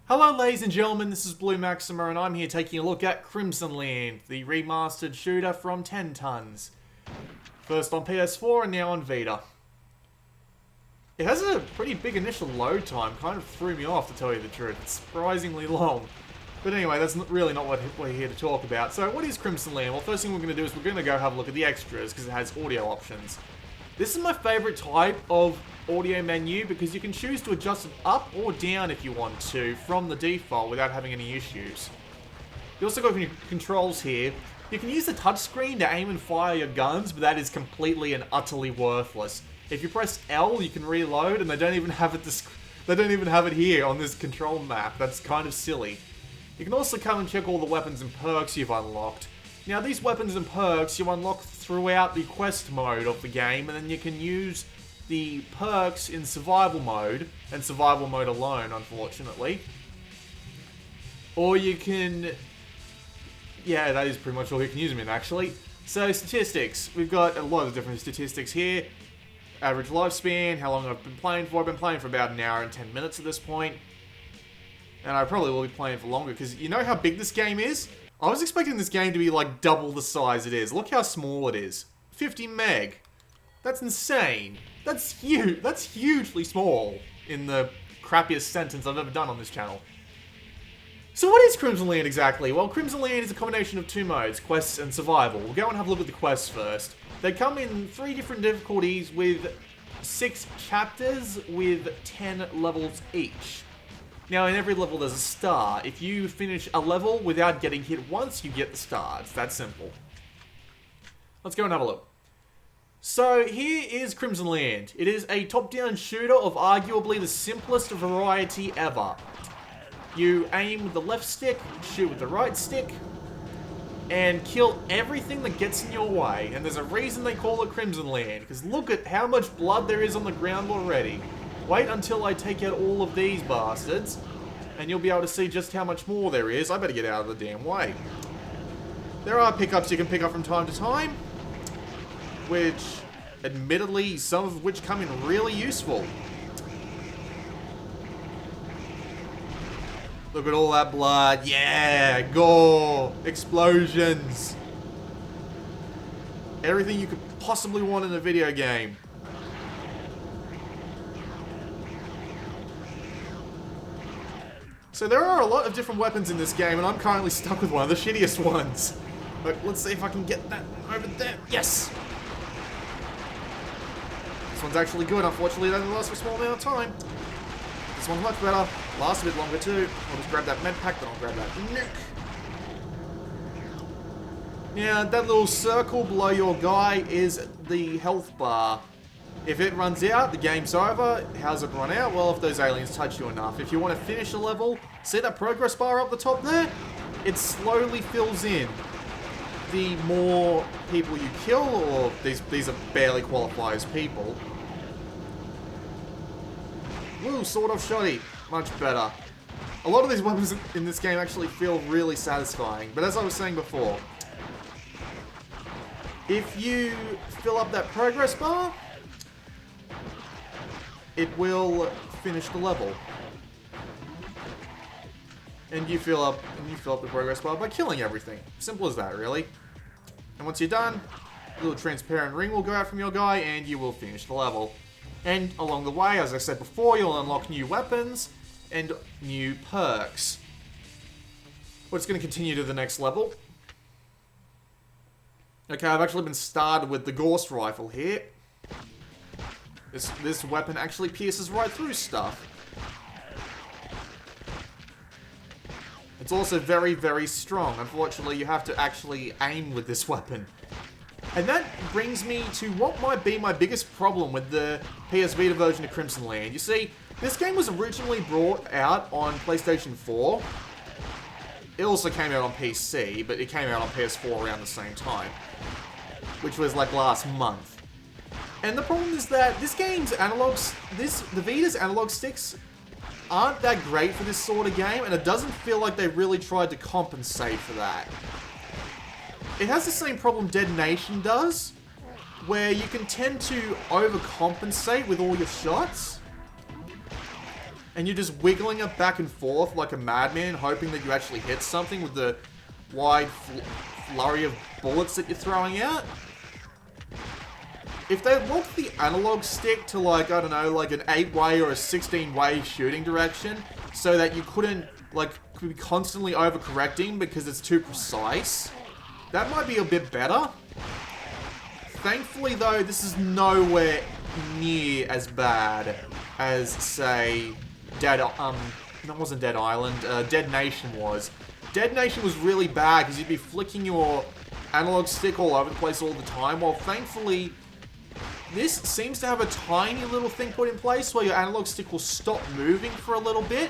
Hello ladies and gentlemen, this is Blue Maxima and I'm here taking a look at Crimsonland, the remastered shooter from 10 Tons. First on PS4 and now on Vita. It has a pretty big initial load time, kind of threw me off to tell you the truth. It's surprisingly long. But anyway, that's really not what we're here to talk about. So what is Crimsonland? Well, first thing we're going to do is we're going to go have a look at the extras because it has audio options. This is my favourite type of audio menu because you can choose to adjust it up or down if you want to from the default without having any issues. You also got your controls here. You can use the touchscreen to aim and fire your guns, but that is completely and utterly worthless. If you press L, you can reload, and they don't even have it here on this control map. That's kind of silly. You can also come and check all the weapons and perks you've unlocked. Now, these weapons and perks you unlock throughout the quest mode of the game, and then you can use the perks in survival mode, and survival mode alone, unfortunately. Or you can... yeah, that is pretty much all you can use them in, actually. So, statistics. We've got a lot of different statistics here. Average lifespan, how long I've been playing for. I've been playing for about an hour and 10 minutes at this point. And I probably will be playing for longer, because you know how big this game is? I was expecting this game to be like double the size it is. Look how small it is. 50 meg. That's insane. That's huge. That's hugely small in the crappiest sentence I've ever done on this channel. So what is Crimsonland exactly? Well, Crimsonland is a combination of two modes, quests and survival. We'll go and have a look at the quests first. They come in 3 different difficulties with 6 chapters with 10 levels each. Now, in every level there's a star. If you finish a level without getting hit once, you get the star. It's that simple. Let's go and have a look. So, here is Crimsonland. It is a top-down shooter of arguably the simplest variety ever. You aim with the left stick, shoot with the right stick, and kill everything that gets in your way. And there's a reason they call it Crimsonland, because look at how much blood there is on the ground already. Wait until I take out all of these bastards, and you'll be able to see just how much more there is. I better get out of the damn way. There are pickups you can pick up from time to time, which, admittedly, some of which come in really useful. Look at all that blood. Yeah, gore, explosions. Everything you could possibly want in a video game. So there are a lot of different weapons in this game, and I'm currently stuck with one of the shittiest ones. But let's see if I can get that over there. Yes! This one's actually good. Unfortunately, it only lasts for a small amount of time. This one's much better. Lasts a bit longer too. I'll just grab that med pack, then I'll grab that nuke. Now, that little circle below your guy is the health bar. If it runs out, the game's over. How's it run out? Well, if those aliens touch you enough. If you want to finish a level, see that progress bar up the top there? It slowly fills in. The more people you kill, or these are barely qualify as people. Woo, sort of shoddy. Much better. A lot of these weapons in this game actually feel really satisfying. But as I was saying before, if you fill up that progress bar, it will finish the level. And you fill up the progress bar by killing everything. Simple as that, really. And once you're done, a little transparent ring will go out from your guy and you will finish the level. And along the way, as I said before, you'll unlock new weapons and new perks. We're just going to continue to the next level. Okay, I've actually been started with the Ghost Rifle here. This weapon actually pierces right through stuff. It's also very, very strong. Unfortunately, you have to actually aim with this weapon. And that brings me to what might be my biggest problem with the PS Vita version of Crimsonland. You see, this game was originally brought out on PlayStation 4. It also came out on PC, but it came out on PS4 around the same time. Which was like last month. And the problem is that this game's the Vita's analog sticks aren't that great for this sort of game, and it doesn't feel like they really tried to compensate for that. It has the same problem Dead Nation does, where you can tend to overcompensate with all your shots. and you're just wiggling it back and forth like a madman, hoping that you actually hit something with the wide flurry of bullets that you're throwing out. If they locked the analog stick to, like, I don't know, like an 8-way or a 16-way shooting direction, so that you couldn't, like, be constantly overcorrecting because it's too precise, that might be a bit better. Thankfully, though, this is nowhere near as bad as, say, that wasn't Dead Island, Dead Nation was. Dead Nation was really bad because you'd be flicking your analog stick all over the place all the time, while thankfully this seems to have a tiny little thing put in place where your analog stick will stop moving for a little bit.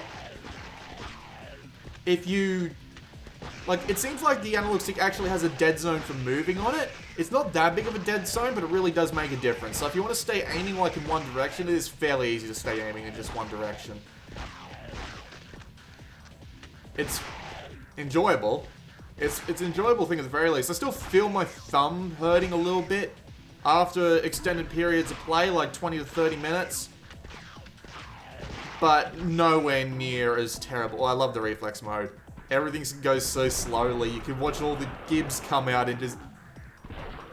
If you... Like, it seems like the analog stick actually has a dead zone for moving on it. It's not that big of a dead zone, but it really does make a difference. So if you want to stay aiming like in one direction, it is fairly easy to stay aiming in just one direction. It's enjoyable. It's an enjoyable thing at the very least. I still feel my thumb hurting a little bit after extended periods of play, like 20 to 30 minutes. But nowhere near as terrible. I love the reflex mode. Everything goes so slowly. You can watch all the gibs come out and just...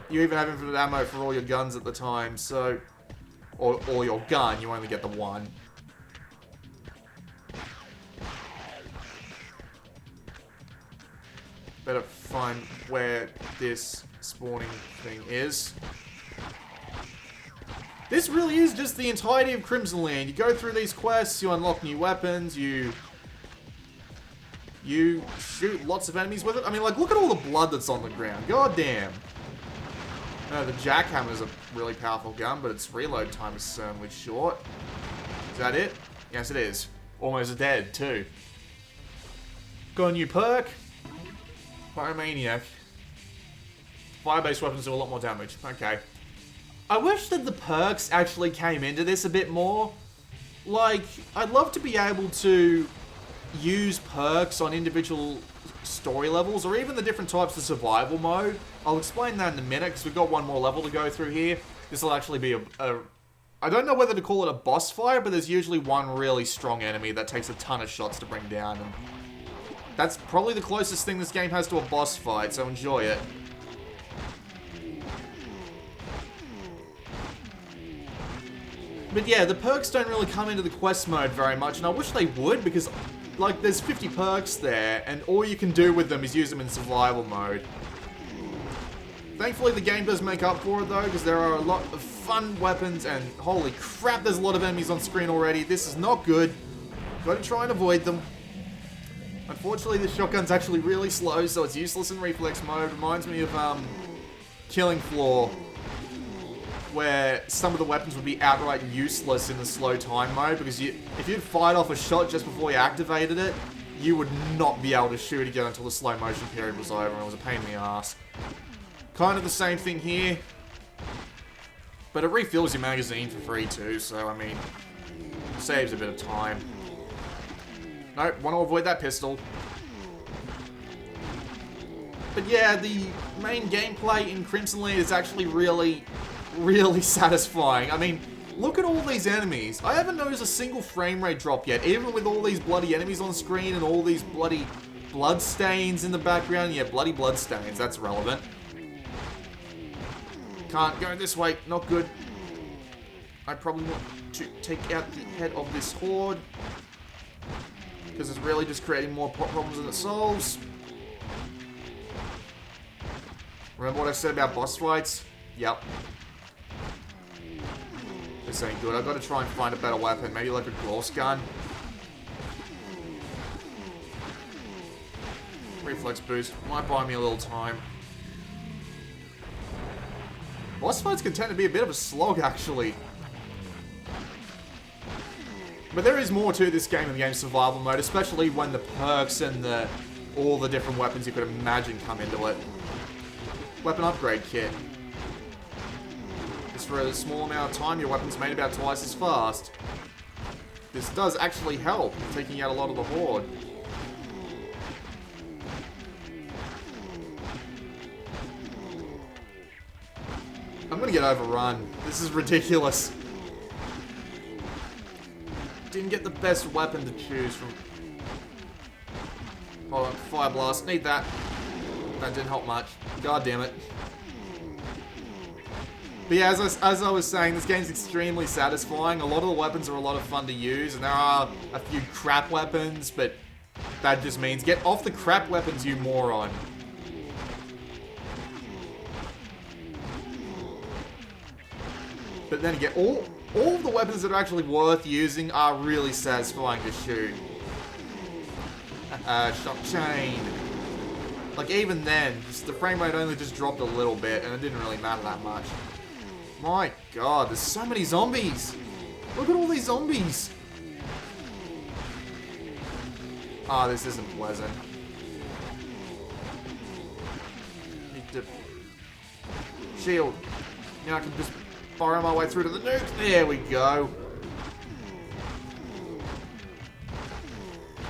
You even have infinite ammo for all your guns at the time, so... Or your gun, you only get the one. Better find where this spawning thing is. This really is just the entirety of Crimsonland. You go through these quests, you unlock new weapons, you shoot lots of enemies with it. I mean, like, look at all the blood that's on the ground. God damn. The jackhammer's a really powerful gun, but its reload time is certainly short. Is that it? Yes, it is. Almost dead, too. Got a new perk. Pyromaniac. Fire-based weapons do a lot more damage. Okay. I wish that the perks actually came into this a bit more. Like, I'd love to be able to use perks on individual story levels, or even the different types of survival mode. I'll explain that in a minute, because we've got one more level to go through here. This will actually be I don't know whether to call it a boss fight, but there's usually one really strong enemy that takes a ton of shots to bring down, and that's probably the closest thing this game has to a boss fight, so enjoy it. But yeah, the perks don't really come into the quest mode very much, and I wish they would, because, like, there's 50 perks there, and all you can do with them is use them in survival mode. Thankfully, the game does make up for it, though, because there are a lot of fun weapons, and holy crap, there's a lot of enemies on screen already. This is not good. Gotta try and avoid them. Unfortunately, the shotgun's actually really slow, so it's useless in reflex mode. Reminds me of, Killing Floor, where some of the weapons would be outright useless in the slow time mode, because if you'd fired off a shot just before you activated it, you would not be able to shoot again until the slow motion period was over, and it was a pain in the ass. Kind of the same thing here, but it refills your magazine for free too, so I mean, saves a bit of time. Nope, want to avoid that pistol. But yeah, the main gameplay in Crimsonland is actually really satisfying. I mean, look at all these enemies. I haven't noticed a single frame rate drop yet, even with all these bloody enemies on screen and all these bloody blood stains in the background. Yeah, bloody blood stains, that's relevant. Can't go this way, not good. I probably want to take out the head of this horde, because it's really just creating more problems than it solves. Remember what I said about boss fights? Yep. This ain't good. I've got to try and find a better weapon. Maybe like a Gloss gun. Reflex boost. Might buy me a little time. Boss fights can tend to be a bit of a slog, actually. But there is more to this game in the game's survival mode, especially when the perks and all the different weapons you could imagine come into it. Weapon upgrade kit. Just for a small amount of time, your weapon's made about twice as fast. This does actually help, taking out a lot of the horde. I'm gonna get overrun. This is ridiculous. didn't get the best weapon to choose from. Hold on, Fire Blast. Need that. That didn't help much. God damn it. But yeah, as I was saying, this game's extremely satisfying. A lot of the weapons are a lot of fun to use, and there are a few crap weapons, but that just means get off the crap weapons, you moron. But then again, all of the weapons that are actually worth using are really satisfying to shoot. Shock chain. Like, even then, the frame rate only just dropped a little bit, and it didn't really matter that much. My god, there's so many zombies! Look at all these zombies! Ah, this isn't pleasant. Need to... shield. Now I can just burrow my way through to the nuke. There we go.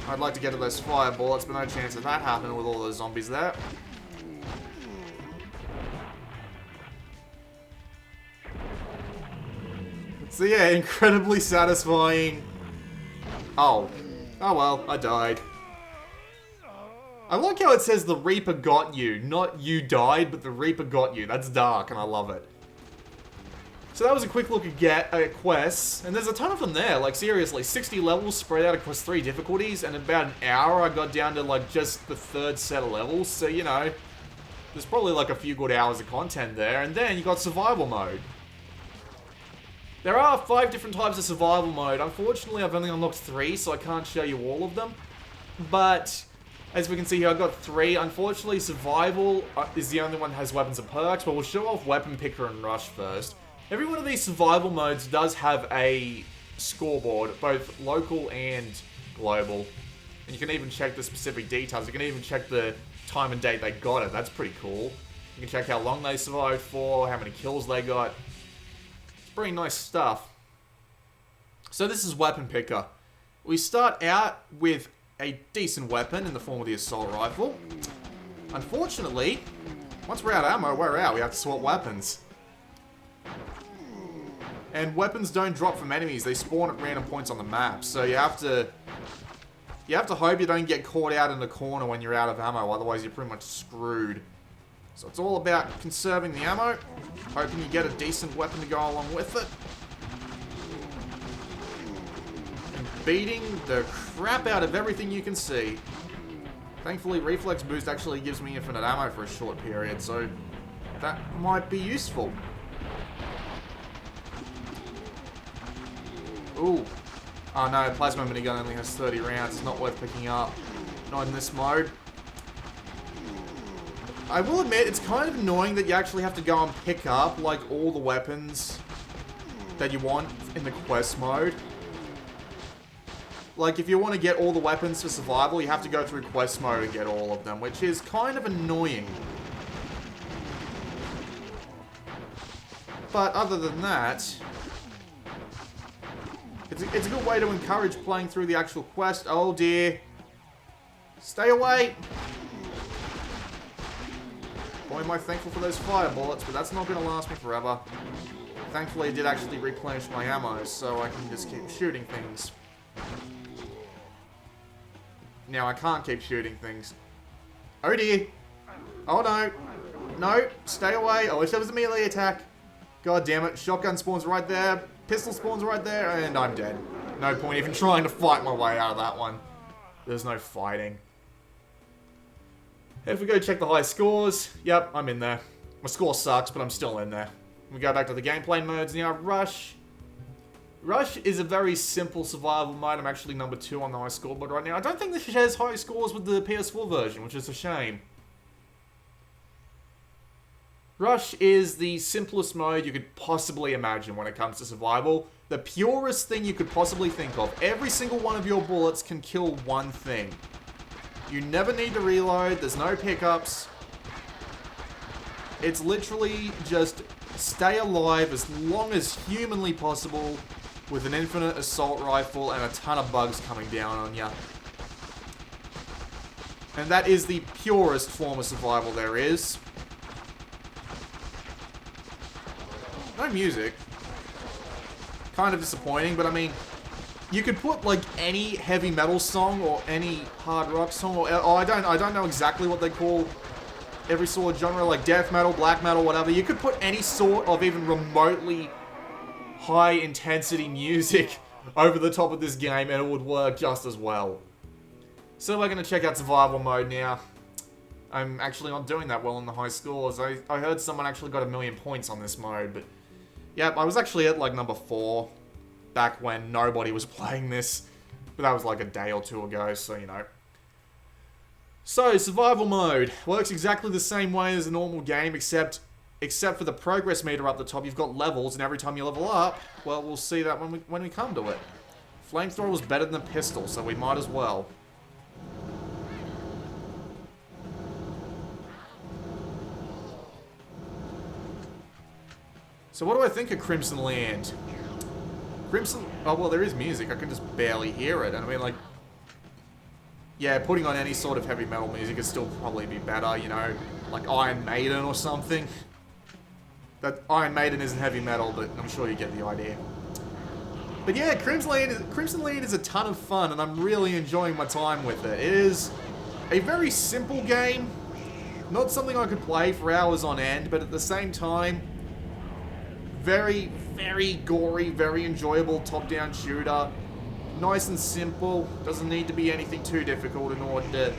I'd like to get to those fire bullets, but no chance of that happening with all those zombies there. So yeah, incredibly satisfying. Oh. Oh well, I died. I like how it says the Reaper got you. Not you died, but the Reaper got you. That's dark, and I love it. So that was a quick look at quests, and there's a ton of them there, like seriously, 60 levels spread out across 3 difficulties, and in about an hour I got down to like just the 3rd set of levels, so you know, there's probably like a few good hours of content there, and then you got survival mode. There are 5 different types of survival mode. Unfortunately, I've only unlocked 3, so I can't show you all of them, but as we can see here, I've got 3. Unfortunately, survival is the only one that has weapons and perks, but we'll show off weapon picker and rush first. Every one of these survival modes does have a scoreboard, both local and global. And you can even check the specific details. You can even check the time and date they got it. That's pretty cool. You can check how long they survived for, how many kills they got. It's pretty nice stuff. So this is weapon picker. We start out with a decent weapon in the form of the assault rifle. Unfortunately, once we're out of ammo, we're out. We have to swap weapons. And weapons don't drop from enemies, they spawn at random points on the map. So you have to hope you don't get caught out in the corner when you're out of ammo, otherwise you're pretty much screwed. So it's all about conserving the ammo, hoping you get a decent weapon to go along with it. And beating the crap out of everything you can see. Thankfully, Reflex Boost actually gives me infinite ammo for a short period, so that might be useful. Ooh. Oh no, Plasma Minigun only has 30 rounds. It's not worth picking up. Not in this mode. I will admit, it's kind of annoying that you actually have to go and pick up, like, all the weapons that you want in the quest mode. Like, if you want to get all the weapons for survival, you have to go through quest mode and get all of them, which is kind of annoying. But other than that, it's a good way to encourage playing through the actual quest. Oh dear. Stay away! Boy, am I thankful for those fire bullets, but that's not going to last me forever. Thankfully, I did actually replenish my ammo, so I can just keep shooting things. Now, I can't keep shooting things. Oh dear! Oh no! No! Stay away! I wish there was a melee attack! God damn it, shotgun spawns right there. Pistol spawns right there, and I'm dead. No point even trying to fight my way out of that one. There's no fighting. If we go check the high scores, yep, I'm in there. My score sucks, but I'm still in there. We go back to the gameplay modes now. Rush. Rush is a very simple survival mode. I'm actually number 2 on the high scoreboard right now. I don't think this shares high scores with the PS4 version, which is a shame. Rush is the simplest mode you could possibly imagine when it comes to survival. The purest thing you could possibly think of. Every single one of your bullets can kill one thing. You never need to reload, there's no pickups. It's literally just stay alive as long as humanly possible with an infinite assault rifle and a ton of bugs coming down on you. And that is the purest form of survival there is. No music. Kind of disappointing, but I mean, you could put like any heavy metal song or any hard rock song, or I don't know exactly what they call every sort of genre, like death metal, black metal, whatever. You could put any sort of even remotely high intensity music over the top of this game and it would work just as well. So we're going to check out survival mode now. I'm actually not doing that well in the high scores. I heard someone actually got 1,000,000 points on this mode, but yeah, I was actually at like number 4 back when nobody was playing this, but that was like a day or 2 ago, so you know. So, survival mode works exactly the same way as a normal game, except for the progress meter up the top. You've got levels, and every time you level up, well, we'll see that when we come to it. Flamethrower was better than the pistol, so we might as well. So what do I think of Crimsonland? Oh well, there is music. I can just barely hear it, and I mean, like, yeah, putting on any sort of heavy metal music would still probably be better, you know, like Iron Maiden or something. That Iron Maiden isn't heavy metal, but I'm sure you get the idea. But yeah, Crimsonland is a ton of fun, and I'm really enjoying my time with it. It is a very simple game, not something I could play for hours on end, but at the same time, very, very gory, very enjoyable top-down shooter. Nice and simple. Doesn't need to be anything too difficult in order to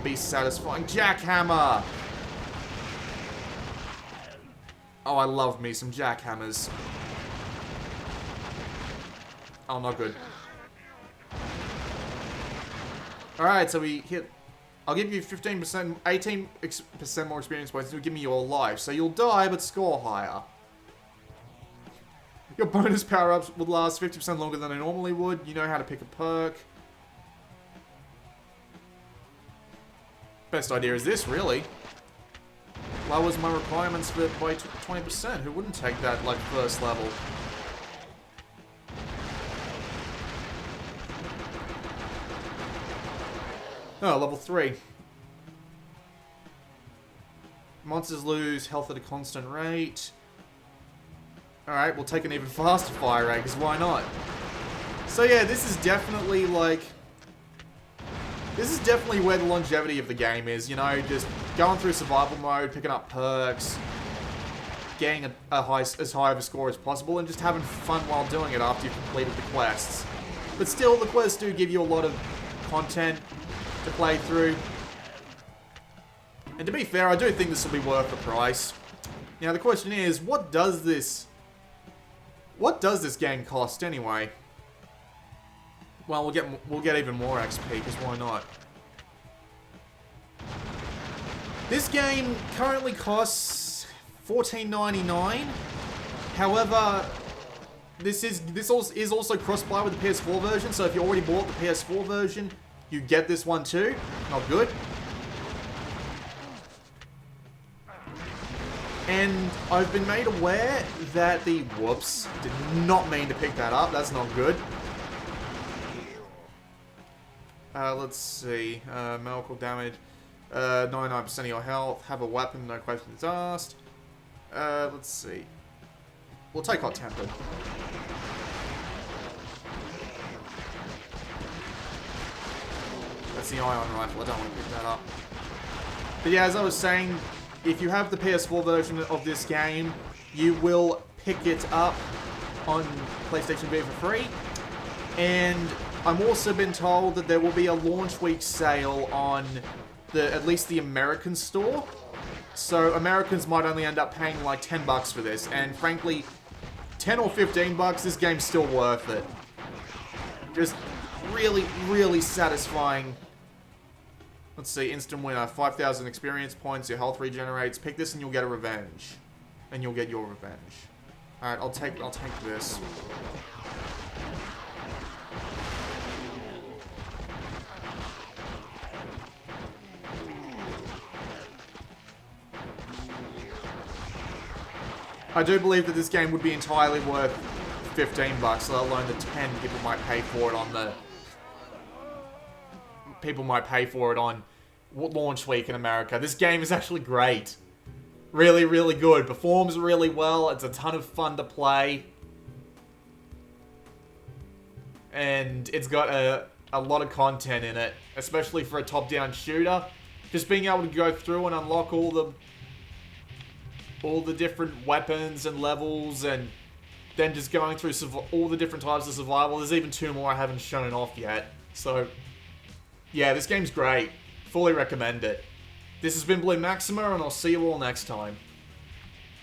be satisfying. Jackhammer! Oh, I love me some jackhammers. Oh, not good. Alright, so we hit... I'll give you 15%, 18% more experience points, and you'll give me your life. So you'll die, but score higher. Your bonus power-ups would last 50% longer than they normally would. You know how to pick a perk. Best idea is this, really. Lowers my requirements for by 20%. Who wouldn't take that, like, first level? Oh, level 3. Monsters lose health at a constant rate. Alright, we'll take an even faster fire rate, because why not? So yeah, this is definitely, like... This is definitely where the longevity of the game is, you know, just going through survival mode, picking up perks, getting as high of a score as possible, and just having fun while doing it after you've completed the quests. But still, the quests do give you a lot of content to play through. And to be fair, I do think this will be worth the price. Now, the question is, what does this game cost anyway? Well, we'll get even more XP, because why not? This game currently costs $14.99. However, this is also cross-buy with the PS4 version, so if you already bought the PS4 version, you get this one too. Not good. And I've been made aware that the... Whoops. Did not mean to pick that up. That's not good. Let's see. Medical damage. 99% of your health. Have a weapon. No questions asked. Let's see. We'll take Hot Tempered. That's the ion rifle. I don't want to pick that up. But yeah, as I was saying... If you have the PS4 version of this game, you will pick it up on PlayStation Vita for free. And I'm also been told that there will be a launch week sale on at least the American store. So Americans might only end up paying like $10 for this. And frankly, 10 or 15 bucks, this game's still worth it. Just really, really satisfying. Let's see, instant winner, 5,000 experience points, your health regenerates. Pick this and you'll get a revenge. And you'll get your revenge. Alright, I'll take this. I do believe that this game would be entirely worth 15 bucks, let alone the 10 people might pay for it on launch week in America. This game is actually great. Really, really good. Performs really well. It's a ton of fun to play. and it's got a lot of content in it, especially for a top-down shooter. Just being able to go through and unlock all the different weapons and levels, and then just going through all the different types of survival. There's even 2 more I haven't shown off yet. So, yeah, this game's great. Fully recommend it. This has been Blue Maxima, and I'll see you all next time.